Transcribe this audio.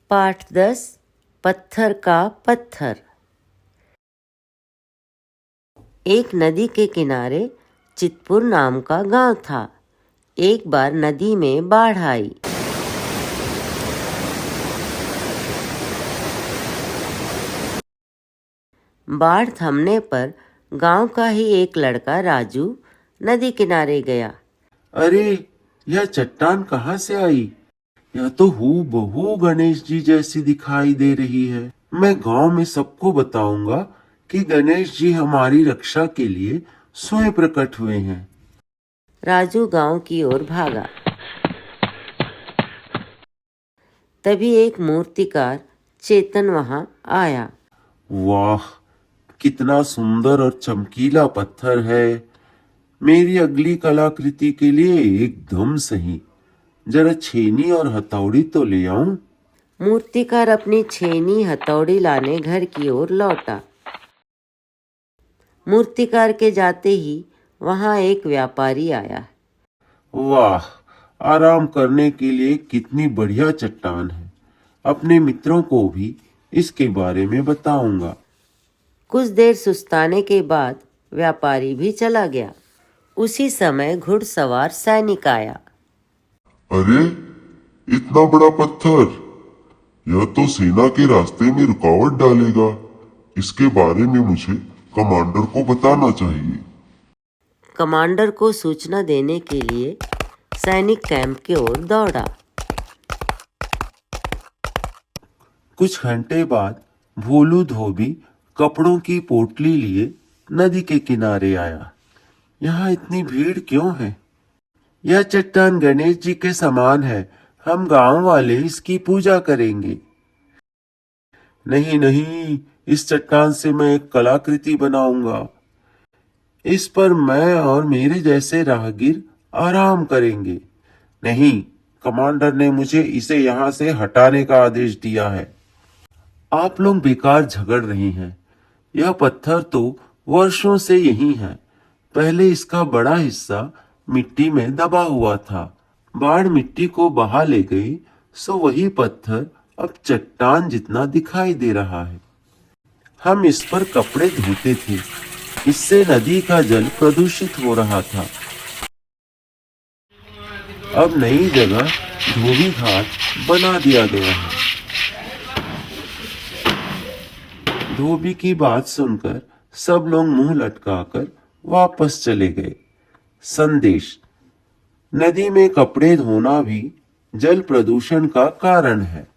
पाठ 10 पत्थर का पत्थर। एक नदी के किनारे चितपुर नाम का गांव था। एक बार नदी में बाढ़ आई। बाढ़ थमने पर गांव का ही एक लड़का राजू नदी किनारे गया। अरे, यह चट्टान कहाँ से आई? यह तो हूबहू गणेश जी जैसी दिखाई दे रही है। मैं गांव में सबको बताऊंगा कि गणेश जी हमारी रक्षा के लिए स्वयं प्रकट हुए हैं। राजू गांव की ओर भागा। तभी एक मूर्तिकार चेतन वहां आया। वाह, कितना सुंदर और चमकीला पत्थर है। मेरी अगली कलाकृति के लिए एकदम सही। जरा छेनी और हथौड़ी तो ले आऊं। मूर्तिकार अपनी छेनी हथौड़ी लाने घर की ओर लौटा। मूर्तिकार के जाते ही वहां एक व्यापारी आया। वाह, आराम करने के लिए कितनी बढ़िया चट्टान है। अपने मित्रों को भी इसके बारे में बताऊंगा। कुछ देर सुस्ताने के बाद व्यापारी भी चला गया। उसी समय घुड़सवार सैनिक आया। अरे, इतना बड़ा पत्थर! यह तो सेना के रास्ते में रुकावट डालेगा। इसके बारे में मुझे कमांडर को बताना चाहिए। कमांडर को सूचना देने के लिए सैनिक कैंप की ओर दौड़ा। कुछ घंटे बाद भोलू धोबी कपड़ों की पोटली लिए नदी के किनारे आया। यहाँ इतनी भीड़ क्यों है? यह चट्टान गणेश जी के समान है। हम गांव वाले इसकी पूजा करेंगे। नहीं नहीं, इस चट्टान से मैं एक कलाकृति बनाऊंगा। इस पर मैं और मेरे जैसे राहगीर आराम करेंगे। नहीं, कमांडर ने मुझे इसे यहाँ से हटाने का आदेश दिया है। आप लोग बेकार झगड़ रहे हैं। यह पत्थर तो वर्षों से यही है। पहले इसका बड़ा हिस्सा मिट्टी में दबा हुआ था। बाढ़ मिट्टी को बहा ले गई, सो वही पत्थर अब चट्टान जितना दिखाई दे रहा है। हम इस पर कपड़े धोते थे। इससे नदी का जल प्रदूषित हो रहा था। अब नई जगह धोबी घाट बना दिया गया है। धोबी की बात सुनकर सब लोग मुंह लटकाकर वापस चले गए। संदेश: नदी में कपड़े धोना भी जल प्रदूषण का कारण है।